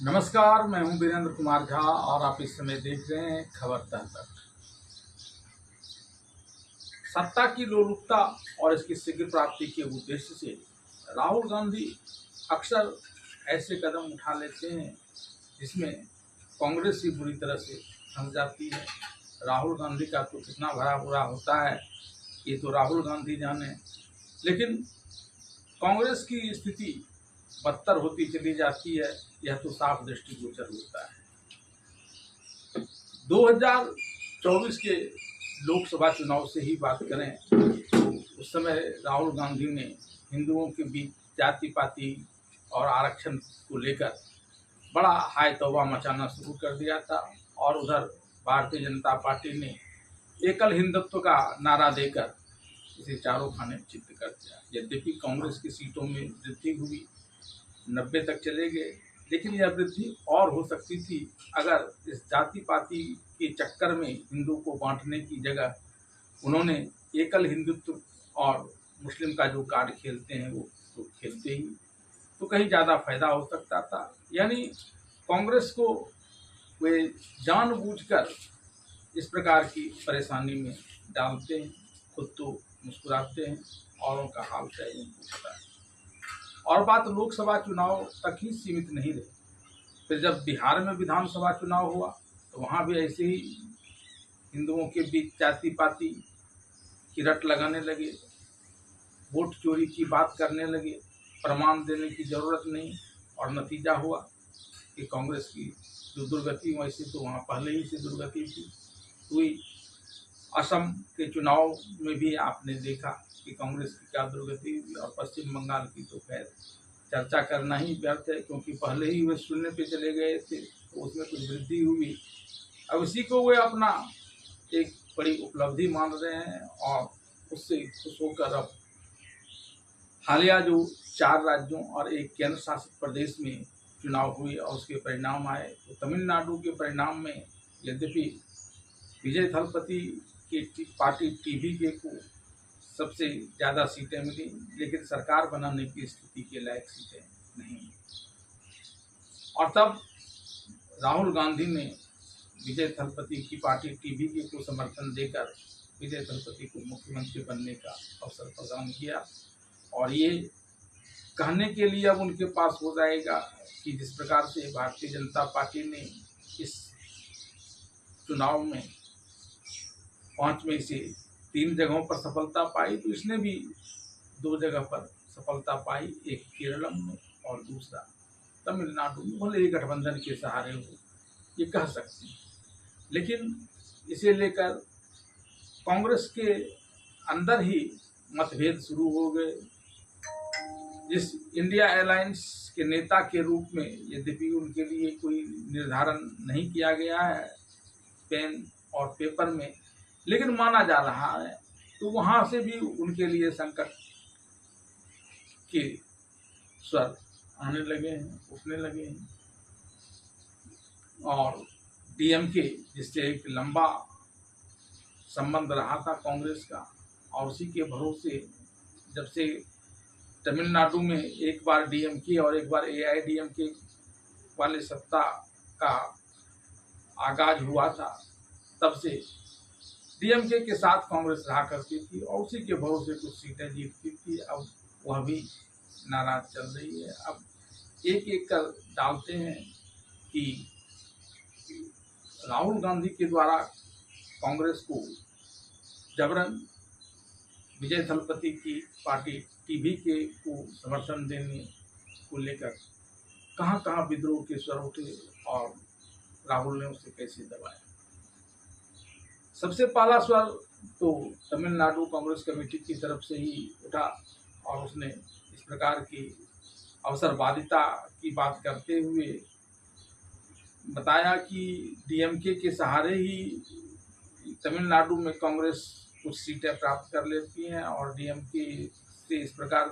नमस्कार, मैं हूं वीरेंद्र कुमार झा और आप इस समय देख रहे हैं खबर तक। सत्ता की लोलुपता और इसकी शीघ्र प्राप्ति के उद्देश्य से राहुल गांधी अक्सर ऐसे कदम उठा लेते हैं जिसमें कांग्रेस ही बुरी तरह से फंस जाती है। राहुल गांधी का तो कितना भरा बुरा होता है ये तो राहुल गांधी जाने, लेकिन कांग्रेस की स्थिति बदतर होती चली जाती है, यह तो साफ दृष्टिगोचर होता है। 2024 के लोकसभा चुनाव से ही बात करें तो उस समय राहुल गांधी ने हिंदुओं के बीच जाति पाति और आरक्षण को लेकर बड़ा हाय तौबा मचाना शुरू कर दिया था और उधर भारतीय जनता पार्टी ने एकल हिंदुत्व का नारा देकर इसे चारों खाने चित्त कर दिया। यद्यपि कांग्रेस की सीटों में वृद्धि हुई, 90 तक चले गए, लेकिन यह वृद्धि और हो सकती थी अगर इस जाति पाति के चक्कर में हिंदू को बांटने की जगह उन्होंने एकल हिंदुत्व और मुस्लिम का जो कार्ड खेलते हैं वो तो खेलते ही, तो कहीं ज़्यादा फायदा हो सकता था। यानी कांग्रेस को वे जानबूझकर इस प्रकार की परेशानी में डालते हैं, खुद तो मुस्कुराते हैं, औरों का हाल चाल नहीं पूछता है। और बात लोकसभा चुनाव तक ही सीमित नहीं रही, फिर जब बिहार में विधानसभा चुनाव हुआ तो वहाँ भी ऐसे ही हिंदुओं के बीच जाति पाति की रट लगाने लगे, वोट चोरी की बात करने लगे, प्रमाण देने की जरूरत नहीं, और नतीजा हुआ कि कांग्रेस की जो दुर्गति, वैसे तो वहाँ पहले ही से दुर्गति थी हुई। असम के चुनाव में भी आपने देखा कि कांग्रेस की क्या दुर्गति हुई, और पश्चिम बंगाल की तो खैर चर्चा करना ही व्यर्थ है, क्योंकि पहले ही वे शून्य पे चले गए थे, तो उसमें कुछ वृद्धि हुई। अब इसी को वे अपना एक बड़ी उपलब्धि मान रहे हैं और उससे खुश होकर अब हालिया जो 4 राज्यों और एक केंद्र शासित प्रदेश में चुनाव हुए और उसके परिणाम आए, तो तमिलनाडु के परिणाम में यद्यपि विजय थलपति की पार्टी टीवीके को सबसे ज़्यादा सीटें मिली, लेकिन सरकार बनाने की स्थिति के लायक सीटें नहीं। और तब राहुल गांधी ने विजय थलपति की पार्टी टीवीके को समर्थन देकर विजय थलपति को मुख्यमंत्री बनने का अवसर प्रदान किया, और ये कहने के लिए अब उनके पास हो जाएगा कि जिस प्रकार से भारतीय जनता पार्टी ने इस चुनाव में 5 में से 3 जगहों पर सफलता पाई, तो इसने भी 2 जगह पर सफलता पाई, एक केरल में और दूसरा तमिलनाडु में। भले ही गठबंधन के सहारे हो, ये कह सकते हैं, लेकिन इसे लेकर कांग्रेस के अंदर ही मतभेद शुरू हो गए। जिस इंडिया अलायंस के नेता के रूप में यद्यपि उनके लिए कोई निर्धारण नहीं किया गया है पेन और पेपर में, लेकिन माना जा रहा है, तो वहाँ से भी उनके लिए संकट के स्वर आने लगे हैं, उठने लगे हैं। और डीएमके जिससे एक लंबा संबंध रहा था कांग्रेस का, और उसी के भरोसे जब से तमिलनाडु में एक बार डीएमके और एक बार एआईडीएमके वाले सत्ता का आगाज हुआ था, तब से डीएमके के साथ कांग्रेस रहा करती थी और उसी के भरोसे कुछ सीटें जीतती थी। अब वह भी नाराज चल रही है। अब एक एक कर डालते हैं कि राहुल गांधी के द्वारा कांग्रेस को जबरन विजय थलपति की पार्टी टीवीके को समर्थन देने को लेकर कहां कहां विद्रोह के स्वर उठे और राहुल ने उसे कैसे दबाया। सबसे पहला स्वर तो तमिलनाडु कांग्रेस कमेटी की तरफ से ही उठा, और उसने इस प्रकार की अवसरवादिता की बात करते हुए बताया कि डीएमके के सहारे ही तमिलनाडु में कांग्रेस कुछ सीटें प्राप्त कर लेती हैं, और डीएमके से इस प्रकार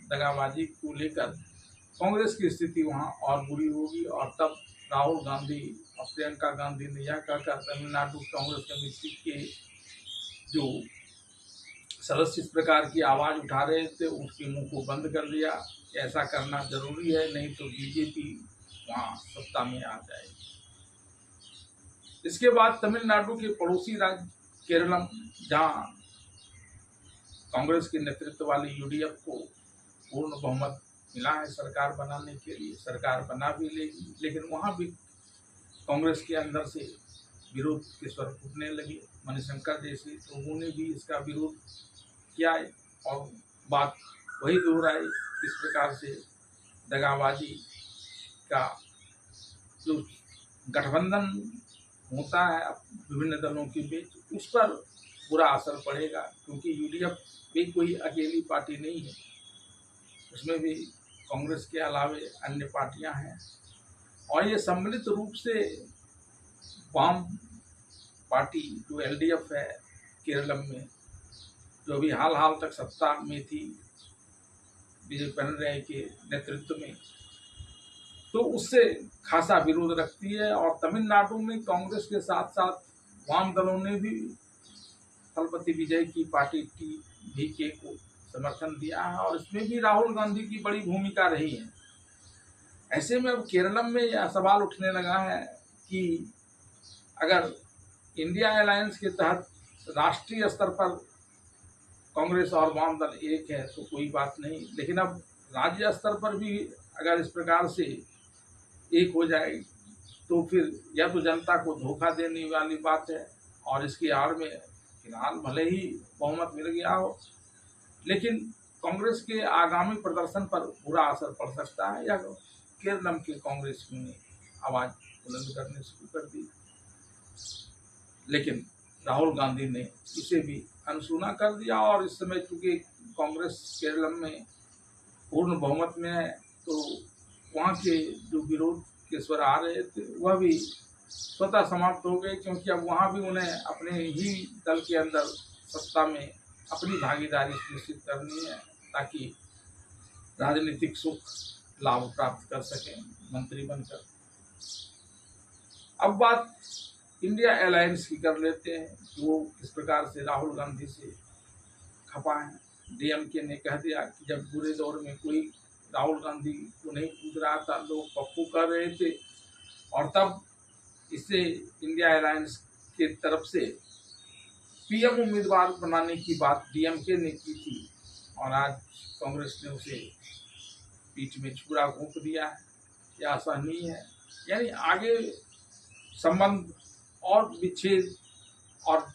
दगाबाजी को लेकर कांग्रेस की स्थिति वहां और बुरी होगी। और तब राहुल गांधी और प्रियंका गांधी ने यह कहकर तमिलनाडु कांग्रेस कमेटी के जो सदस्य इस प्रकार की आवाज़ उठा रहे थे उसके मुंह को बंद कर दिया। ऐसा करना जरूरी है, नहीं तो बीजेपी वहाँ सत्ता में आ जाएगी। इसके बाद तमिलनाडु के पड़ोसी राज्य केरलम, जहां कांग्रेस के नेतृत्व वाली यूडीएफ को पूर्ण बहुमत मिला है सरकार बनाने के लिए, सरकार बना भी लेगी, लेकिन वहां भी कांग्रेस के अंदर से विरोध के स्वर उठने लगे। मणिशंकर जैसे लोगों ने भी इसका विरोध किया है और बात वही दोहराई, इस प्रकार से दगाबाजी का जो गठबंधन होता है विभिन्न दलों के बीच, उस पर बुरा असर पड़ेगा, क्योंकि यूडीएफ भी कोई अकेली पार्टी नहीं है, उसमें भी कांग्रेस के अलावे अन्य पार्टियां हैं और ये सम्मिलित रूप से वाम पार्टी जो एलडीएफ है केरलम में, जो अभी हाल तक सत्ता में थी विजय बनर्जी के नेतृत्व में, तो उससे खासा विरोध रखती है। और तमिलनाडु में कांग्रेस के साथ साथ वाम दलों ने भी थलपति विजय की पार्टी टीवीके को समर्थन दिया है और इसमें भी राहुल गांधी की बड़ी भूमिका रही है। ऐसे में अब केरलम में यह सवाल उठने लगा है कि अगर इंडिया अलायंस के तहत राष्ट्रीय स्तर पर कांग्रेस और वाम दल एक है तो कोई बात नहीं, लेकिन अब राज्य स्तर पर भी अगर इस प्रकार से एक हो जाए तो फिर यह तो जनता को धोखा देने वाली बात है और इसकी आड़ में फिलहाल भले ही बहुमत मिल गया हो, लेकिन कांग्रेस के आगामी प्रदर्शन पर बुरा असर पड़ सकता है। या केरलम के कांग्रेस ने आवाज बुलंद करने शुरू कर दी, लेकिन राहुल गांधी ने इसे भी अनसुना कर दिया और इस समय चूंकि कांग्रेस केरलम में पूर्ण बहुमत में है तो वहाँ के जो विरोध के स्वर आ रहे थे वह भी स्वतः समाप्त हो गए, क्योंकि अब वहाँ भी उन्हें अपने ही दल के अंदर सत्ता में अपनी भागीदारी सुनिश्चित करनी है ताकि राजनीतिक सुख लाभ प्राप्त कर सकें मंत्री बनकर। अब बात इंडिया अलायंस की कर लेते हैं, वो किस प्रकार से राहुल गांधी से खपा है। डीएमके ने कह दिया कि जब बुरे दौर में कोई राहुल गांधी को नहीं पूछ रहा था, लोग पप्पू कर रहे थे, और तब इससे इंडिया अलायंस के तरफ से पीएम उम्मीदवार बनाने की बात डीएमके ने की थी और आज कांग्रेस ने उसे पीठ में छुरा घोंप दिया है। यह असहनीय है। यानी आगे संबंध और विच्छेद और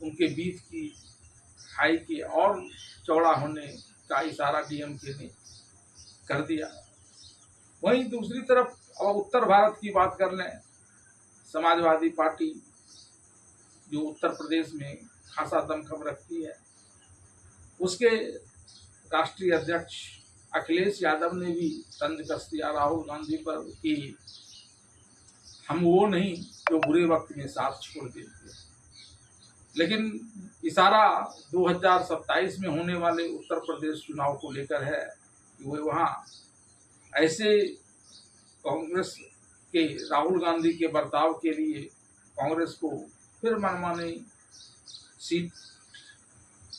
उनके बीच की खाई के और चौड़ा होने का इशारा डीएमके ने कर दिया। वहीं दूसरी तरफ अब उत्तर भारत की बात कर लें, समाजवादी पार्टी जो उत्तर प्रदेश में खासा दमखम रखती है, उसके राष्ट्रीय अध्यक्ष अखिलेश यादव ने भी तंज कस दिया राहुल गांधी पर कि हम वो नहीं जो बुरे वक्त में साथ छोड़ देते। लेकिन इशारा 2027 में होने वाले उत्तर प्रदेश चुनाव को लेकर है कि वे वहाँ ऐसे कांग्रेस के राहुल गांधी के बर्ताव के लिए कांग्रेस को फिर मनमानी सीट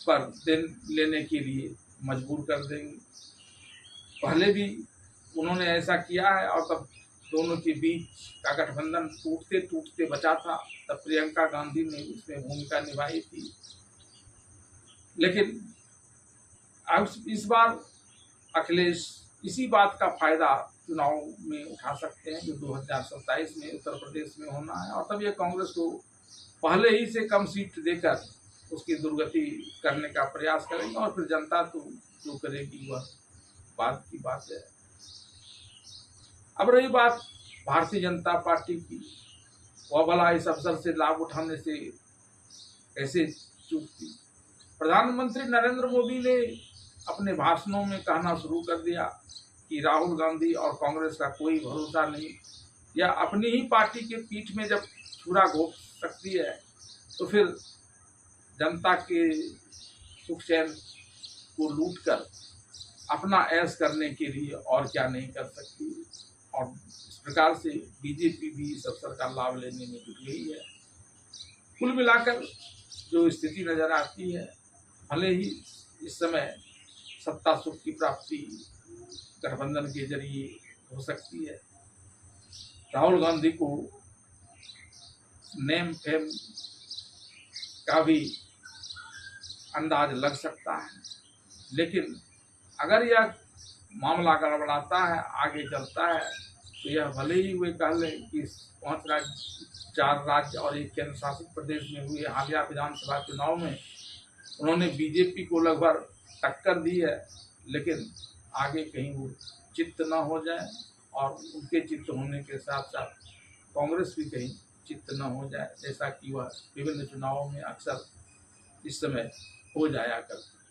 पर लेने के लिए मजबूर कर देंगे। पहले भी उन्होंने ऐसा किया है और तब दोनों के बीच का गठबंधन टूटते टूटते बचा था, तब प्रियंका गांधी ने इसमें भूमिका निभाई थी। लेकिन अब इस बार अखिलेश इसी बात का फायदा चुनाव में उठा सकते हैं जो 2027 में उत्तर प्रदेश में होना है, और तब ये कांग्रेस को पहले ही से कम सीट देकर उसकी दुर्गति करने का प्रयास करेंगे और फिर जनता तो जो करेगी वह बात की बात है। अब रही बात भारतीय जनता पार्टी की, वह भला इस अवसर से लाभ उठाने से कैसे चूकती। प्रधानमंत्री नरेंद्र मोदी ने अपने भाषणों में कहना शुरू कर दिया कि राहुल गांधी और कांग्रेस का कोई भरोसा नहीं, या अपनी ही पार्टी के पीठ में जब छुरा घोंप सकती है तो फिर जनता के सुख चैन को लूटकर अपना ऐश करने के लिए और क्या नहीं कर सकती। और इस प्रकार से बीजेपी भी इस अवसर का लाभ लेने में जुट गई है। कुल मिलाकर जो स्थिति नजर आती है, भले ही इस समय सत्ता सुख की प्राप्ति गठबंधन के जरिए हो सकती है, राहुल गांधी को नेम फेम का भी अंदाज लग सकता है, लेकिन अगर यह मामला गड़बड़ाता है, आगे चलता है, तो यह भले ही वे कह लें कि 5 राज्य, 4 राज्य और एक केंद्र शासित प्रदेश में हुए हालिया विधानसभा चुनाव में उन्होंने बीजेपी को लगभग टक्कर दी है, लेकिन आगे कहीं वो चित्त न हो जाए और उनके चित्त होने के साथ साथ कांग्रेस भी कहीं चित्त न हो जाए, जैसा कि वह विभिन्न चुनावों में अक्सर इस समय हो जाया करती है।